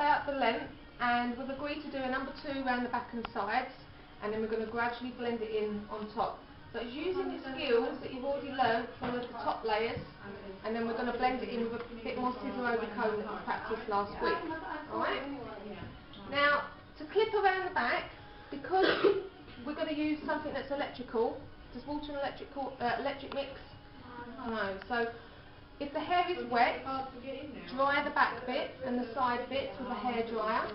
about the length, and we've agreed to do a number 2 around the back and sides, and then we're going to gradually blend it in on top. So it's using the skills that you've already learnt from the top layers, and then we're going to blend it in with a bit more scissor over comb that we practiced last week. Alright? Now, to clip around the back, because we're going to use something that's electrical, does water and electric mix? No. So if the hair is wet, dry the back bit and the side bits with a hairdryer,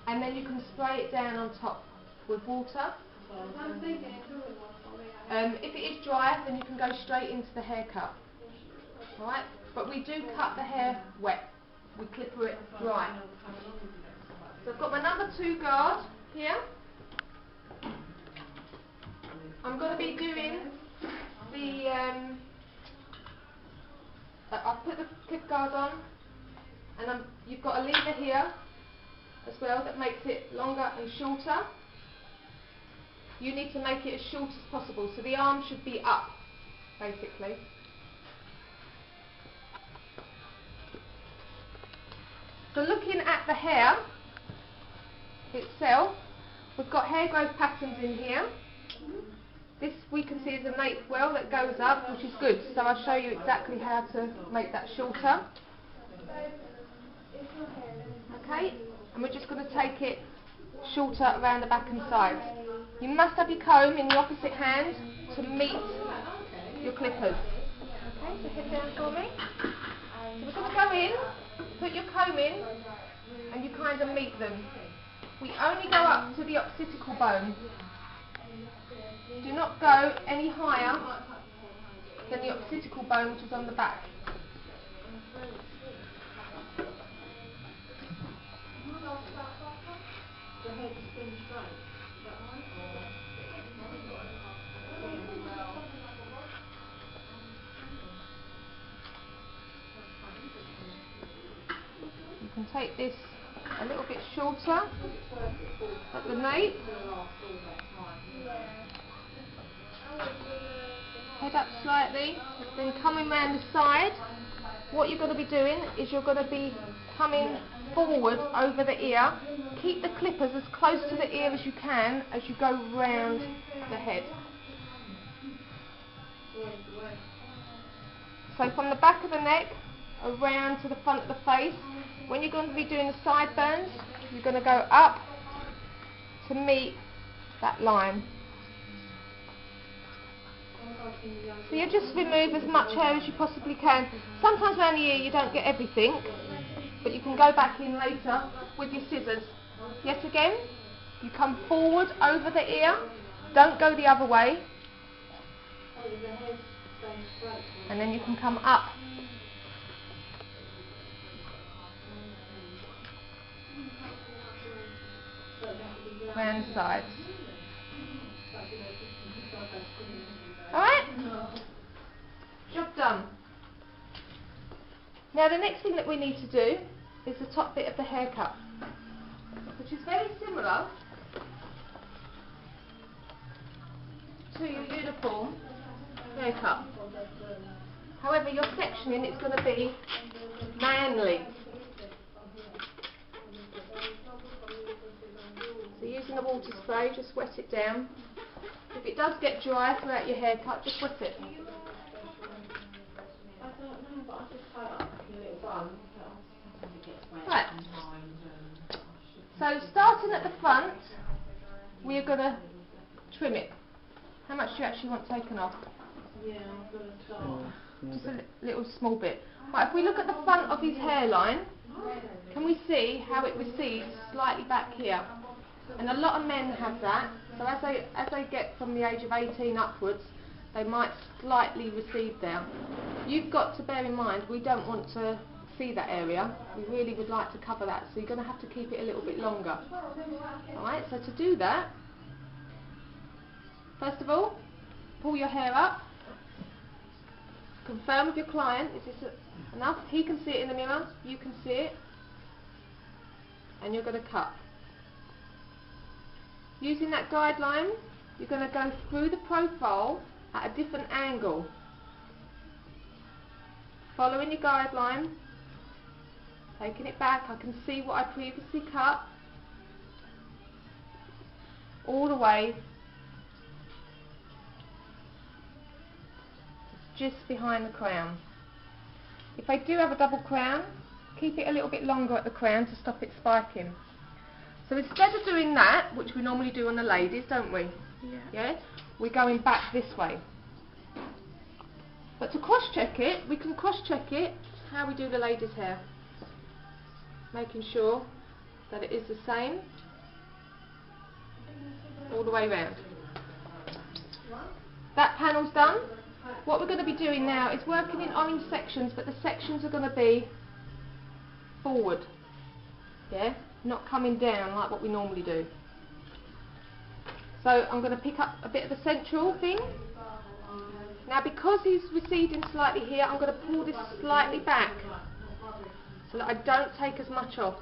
and then you can spray it down on top with water. If it is dry, then you can go straight into the haircut. Alright? But we do cut the hair wet. We clipper it dry. So I've got my number 2 guard here. I'm going to be doing the, I've put the clip guard on, and you've got a lever here as well that makes it longer and shorter. You need to make it as short as possible, so the arm should be up, basically. So looking at the hair itself, we've got hair growth patterns in here. This we can see is a nape well that goes up, which is good, so I'll show you exactly how to make that shorter. Okay, and we're just going to take it shorter around the back and sides. You must have your comb in the opposite hand to meet your clippers. Okay, so head down for me. So we're going to go in, put your comb in, and you kind of meet them. We only go up to the occipital bone. Do not go any higher than the occipital bone, which is on the back. You can take this a little bit shorter at the nape. Head up slightly, then coming round the side. What you're going to be doing is you're going to be coming forward over the ear. Keep the clippers as close to the ear as you can as you go round the head. So from the back of the neck around to the front of the face. When you're going to be doing the sideburns, you're going to go up to meet that line. So you just remove as much hair as you possibly can. Sometimes around the ear you don't get everything, but you can go back in later with your scissors. Yes, again, you come forward over the ear, don't go the other way, and then you can come up. Round the sides. Alright? Job done. Now the next thing that we need to do is the top bit of the haircut, which is very similar to your uniform haircut. However, your sectioning is going to be manly. So using the water spray, just wet it down. If it does get dry throughout your haircut, just wet it. Right. So starting at the front, we are going to trim it. How much do you actually want taken off? Just a little small bit. Right, if we look at the front of his hairline, can we see how it recedes slightly back here? And a lot of men have that, so as they get from the age of 18 upwards, they might slightly recede there. You've got to bear in mind, we don't want to see that area. We really would like to cover that, so you're going to have to keep it a little bit longer. Alright, so to do that, first of all, pull your hair up. Confirm with your client, is this enough? He can see it in the mirror, you can see it, and you're going to cut. Using that guideline, you're going to go through the profile at a different angle. Following your guideline, Taking it back, I can see what I previously cut all the way just behind the crown. If I do have a double crown, keep it a little bit longer at the crown to stop it spiking. So instead of doing that, which we normally do on the ladies, don't we? Yeah. We're going back this way. But to cross-check it, we can cross-check it how we do the ladies' hair. Making sure that it is the same all the way round. That panel's done. What we're going to be doing now is working in orange sections, but the sections are going to be forward. Yeah? Not coming down like what we normally do. So I'm going to pick up a bit of the central thing. Now because he's receding slightly here, I'm going to pull this slightly back so that I don't take as much off.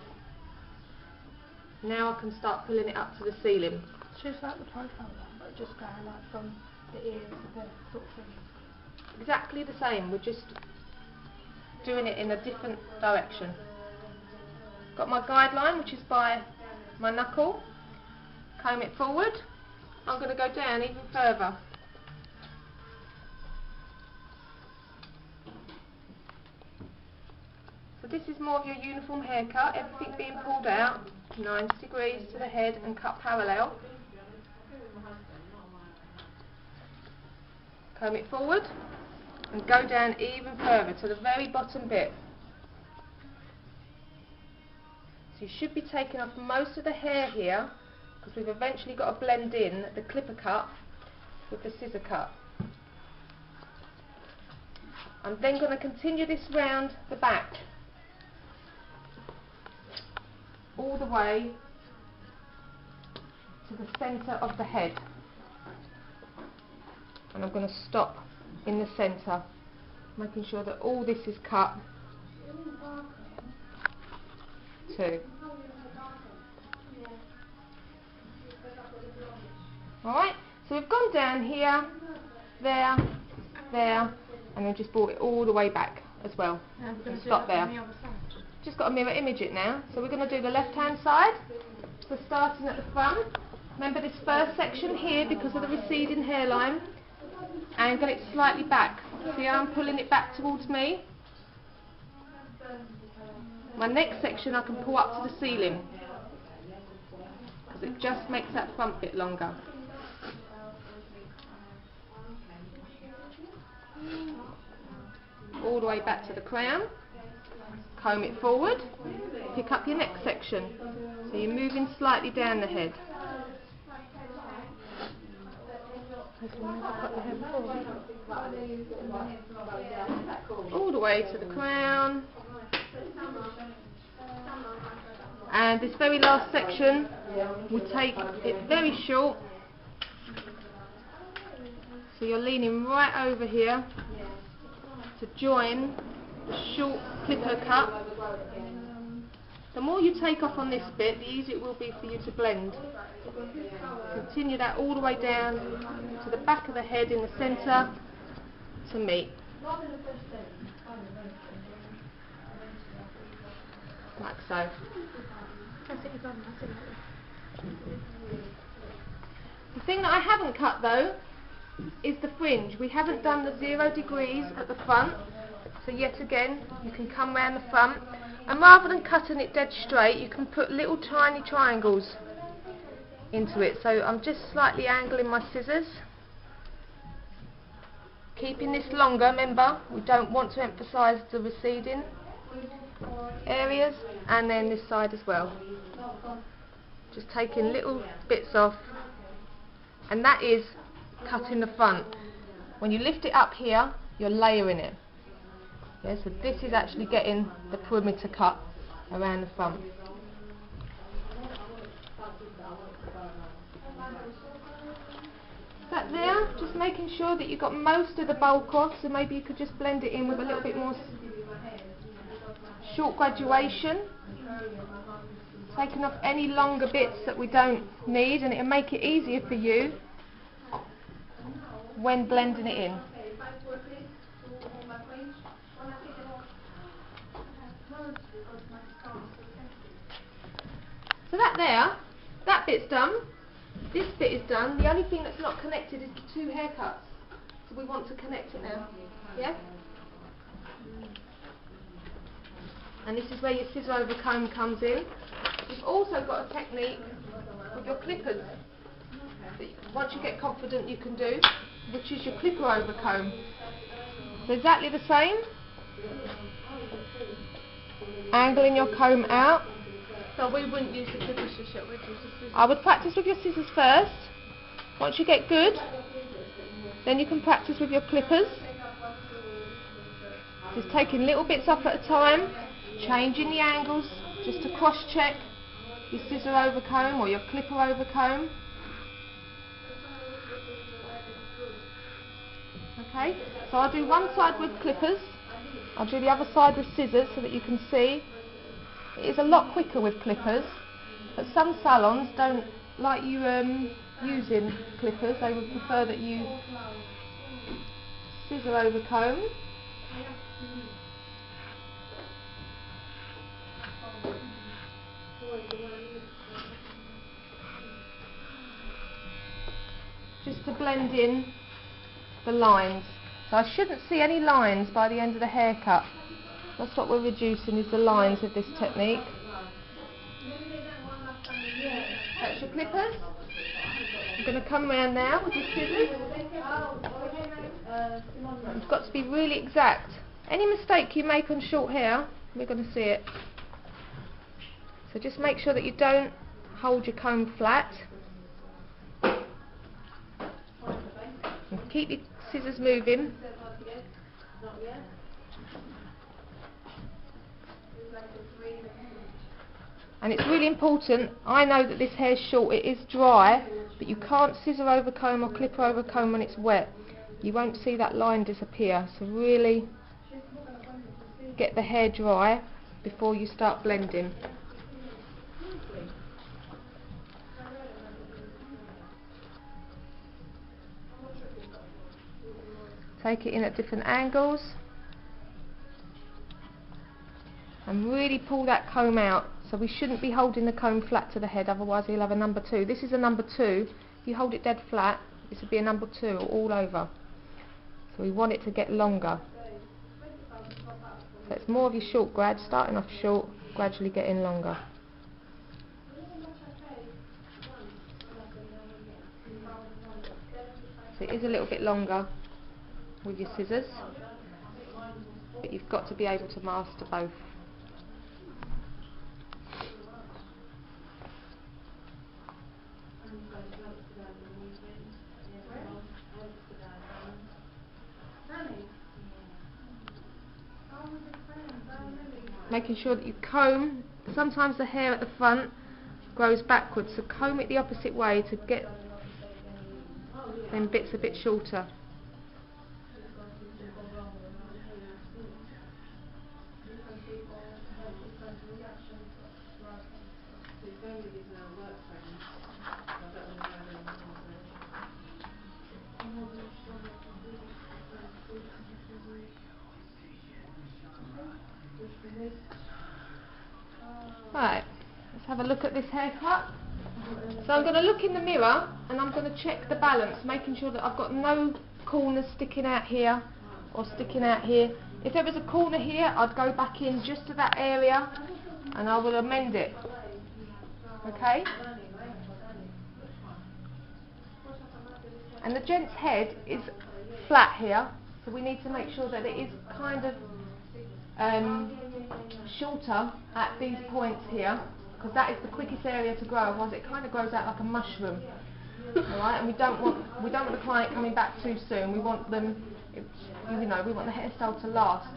Now I can start pulling it up to the ceiling. Just like the profile one, but just going like from the ears to the sort of thing. Exactly the same, we're just doing it in a different direction. Got my guideline, which is by my knuckle. Comb it forward. I'm going to go down even further. So this is more of your uniform haircut, everything being pulled out, 90 degrees to the head and cut parallel. Comb it forward and go down even further to the very bottom bit. So you should be taking off most of the hair here, because we've eventually got to blend in the clipper cut with the scissor cut. I'm then going to continue this round the back all the way to the centre of the head, and I'm going to stop in the centre, making sure that all this is cut too. Alright, so we've gone down here, there, there, and then just brought it all the way back as well. And stop there. Just got to mirror image it now. So we're going to do the left hand side. So starting at the front. Remember this first section here, because of the receding hairline, angle it slightly back. See how I'm pulling it back towards me? My next section I can pull up to the ceiling, because it just makes that front bit longer. All the way back to the crown, comb it forward, pick up your next section, so you're moving slightly down the head. All the way to the crown, and this very last section we take it very short, so you're leaning right over here to join the short clipper cut. The more you take off on this bit, the easier it will be for you to blend. Continue that all the way down to the back of the head in the centre to meet. Like so. The thing that I haven't cut though is the fringe. We haven't done the 0 degrees at the front, so yet again you can come round the front, and rather than cutting it dead straight, you can put little tiny triangles into it. So I'm just slightly angling my scissors, keeping this longer. Remember, we don't want to emphasise the receding areas, and then this side as well. Just taking little bits off, and that is cutting the front. When you lift it up here, you're layering it. Yeah, so this is actually getting the perimeter cut around the front. That there, just making sure that you've got most of the bulk off, so maybe you could just blend it in with a little bit more short graduation, taking off any longer bits that we don't need, and it'll make it easier for you when blending it in. So that bit's done. This bit is done. The only thing that's not connected is the two haircuts. So we want to connect it now. Yeah? And this is where your scissor over comb comes in. You've also got a technique with your clippers that once you get confident you can do, which is your clipper over comb. So exactly the same. Angling your comb out. So we wouldn't use the clippers, we'd use the scissors. I would practice with your scissors first. Once you get good, then you can practice with your clippers. Just taking little bits off at a time, changing the angles, just to cross check your scissor over comb or your clipper over comb. Okay, so I'll do one side with clippers, I'll do the other side with scissors so that you can see. It is a lot quicker with clippers, but some salons don't like you using clippers. They would prefer that you scissor over comb. Just to blend in the lines. So I shouldn't see any lines by the end of the haircut. That's what we're reducing, is the lines with this technique. That's your clippers. I'm going to come around now with your scissors. It's got to be really exact. Any mistake you make on short hair, we're going to see it. So just make sure that you don't hold your comb flat. And keep your scissors moving. And it's really important, I know that this hair's short, it is dry, but you can't scissor over comb or clipper over comb when it's wet. You won't see that line disappear, so really get the hair dry before you start blending. Take it in at different angles and really pull that comb out. So we shouldn't be holding the comb flat to the head, otherwise you'll have a number 2. This is a number 2. If you hold it dead flat, this would be a number 2 all over. So we want it to get longer. So it's more of your short grad, starting off short, gradually getting longer. So it is a little bit longer with your scissors, but you've got to be able to master both. Making sure that you comb, sometimes the hair at the front grows backwards, so comb it the opposite way to get them bits a bit shorter. Right, let's have a look at this haircut. So I'm going to look in the mirror and I'm going to check the balance, making sure that I've got no corners sticking out here or sticking out here. If there was a corner here, I'd go back in just to that area and I will amend it. Okay? And the gent's head is flat here, so we need to make sure that it is kind of shorter at these points here, because that is the quickest area to grow, otherwise it kind of grows out like a mushroom. Alright, and we don't want the client coming back too soon. We want them, we want the hairstyle to last.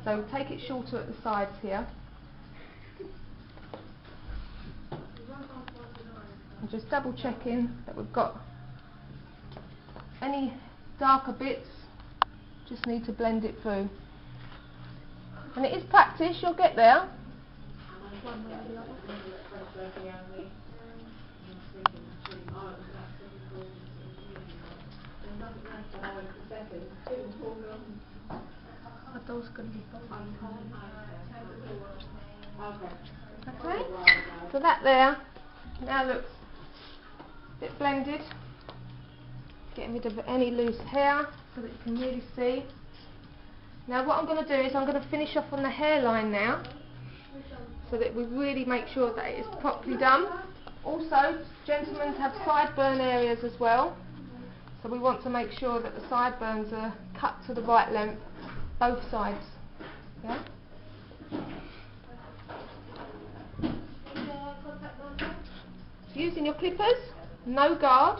So take it shorter at the sides here. And just double checking that we've got any darker bits, just need to blend it through. And it is practice, you'll get there. Okay? So that there now looks a bit blended. Getting rid of any loose hair so that you can really see. Now what I'm going to do is I'm going to finish off on the hairline now, so that we really make sure that it is properly done. Also, gentlemen have sideburn areas as well, so we want to make sure that the sideburns are cut to the right length, both sides. Yeah? Using your clippers, no guard,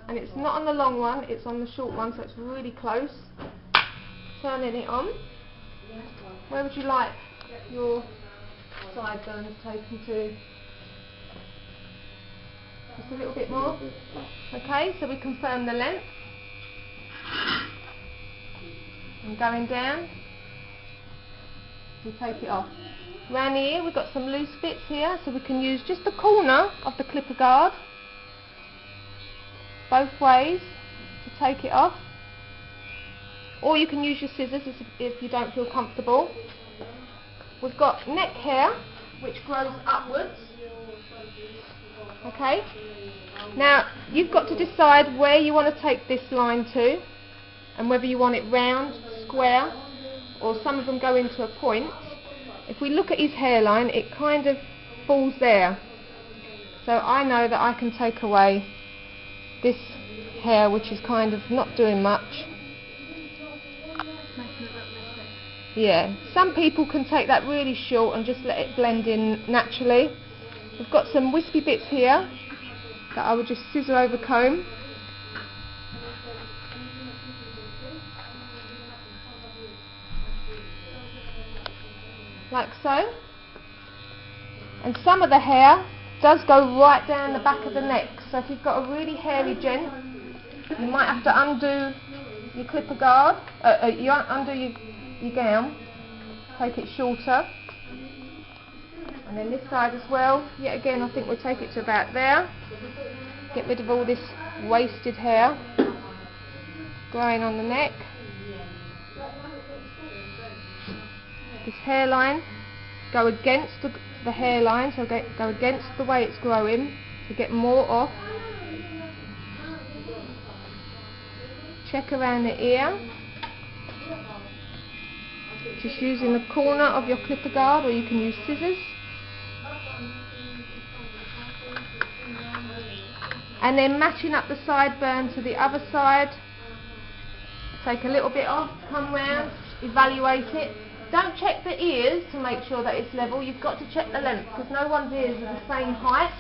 and it's not on the long one, it's on the short one, so it's really close. Turning it on. Where would you like your sideburns taken to? Just a little bit more. Okay, so we confirm the length. And going down, we take it off. Round the ear we've got some loose bits here, so we can use just the corner of the clipper guard both ways to take it off. Or you can use your scissors if you don't feel comfortable. We've got neck hair which grows upwards. Okay, now you've got to decide where you want to take this line to, and whether you want it round, square, or some of them go into a point. If we look at his hairline, it kind of falls there, so I know that I can take away this hair which is kind of not doing much. Yeah, some people can take that really short and just let it blend in naturally. We've got some wispy bits here that I would just scissor over comb. Like so. And some of the hair does go right down the back of the neck, so if you've got a really hairy gent, you might have to undo your clipper guard, you undo your gown, take it shorter. And then this side as well, yet again I think we'll take it to about there. Get rid of all this wasted hair growing on the neck. This hairline, go against the hairline, so go against the way it's growing to get more off. Check around the ear. Just using the corner of your clipper guard, or you can use scissors. And then matching up the sideburn to the other side. Take a little bit off, come round, evaluate it. Don't check the ears to make sure that it's level, you've got to check the length, because no one's ears are the same height.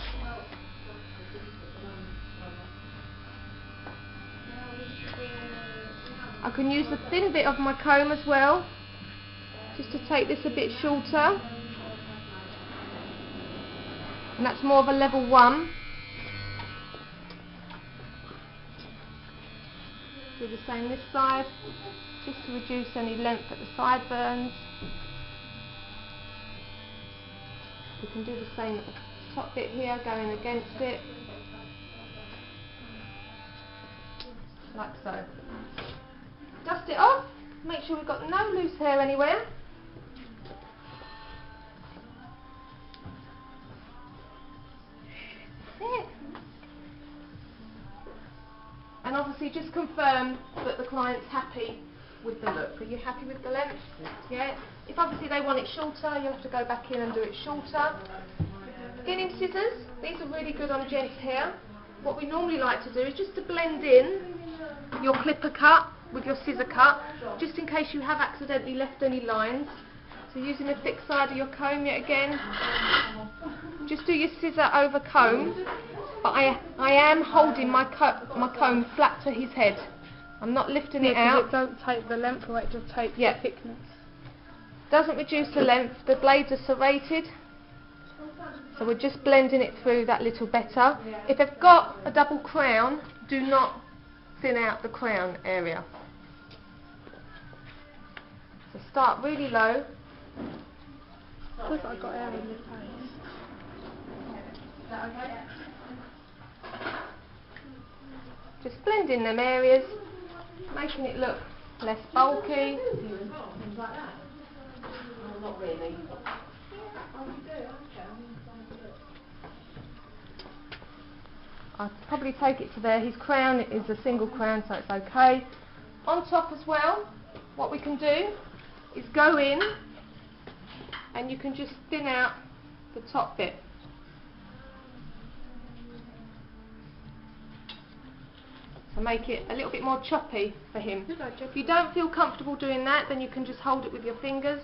I can use the thin bit of my comb as well, just to take this a bit shorter. And that's more of a level 1. Do the same this side, just to reduce any length at the sideburns. We can do the same at the top bit here, going against it, like so. Dust it off, make sure we've got no loose hair anywhere. That's it. And obviously just confirm that the client's happy with the look. Are you happy with the length? Yeah? If obviously they want it shorter, you'll have to go back in and do it shorter. Beginning scissors, these are really good on gents' hair. What we normally like to do is just to blend in your clipper cut with your scissor cut, just in case you have accidentally left any lines. So using the thick side of your comb yet again, just do your scissor over comb. But I am holding my comb flat to his head. I'm not lifting it out. It don't take the length away, it just takes the thickness. Doesn't reduce the length. The blades are serrated, so we're just blending it through that little better. If they've got a double crown, do not thin out the crown area. So start really low. Because I got hair in my face. Is that okay? Just blend in them areas, making it look less bulky. Not really. I'll probably take it to there. His crown is a single crown, so it's okay. On top as well, what we can do is go in and you can just thin out the top bit. To make it a little bit more choppy for him. If you don't feel comfortable doing that, then you can just hold it with your fingers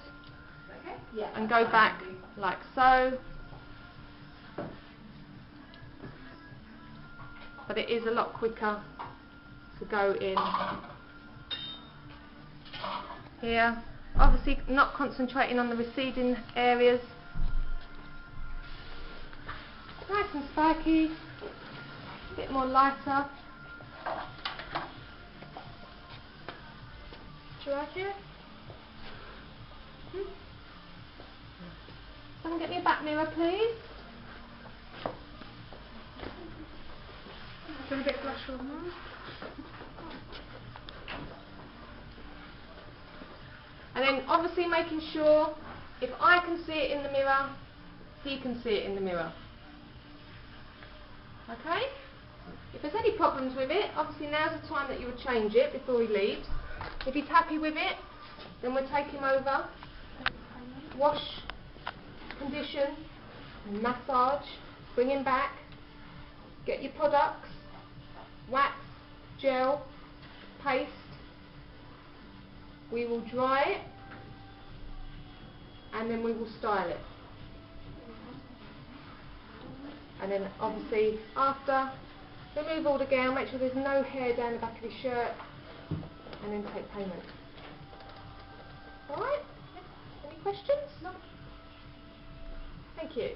and go back like so. But it is a lot quicker to go in here. Obviously not concentrating on the receding areas. Nice and spiky, a bit more lighter. Do you like it? Someone get me a back mirror, please. A bit flush on that. And then obviously making sure if I can see it in the mirror, he can see it in the mirror. Okay? If there's any problems with it, obviously now's the time that you would change it before he leaves. If he's happy with it, then we'll take him over, wash, condition, massage, bring him back, get your products, wax, gel, paste. We will dry it and then we will style it. And then obviously after, remove all the gown, make sure there's no hair down the back of his shirt, and then take payment. Alright? Any questions? No. Thank you.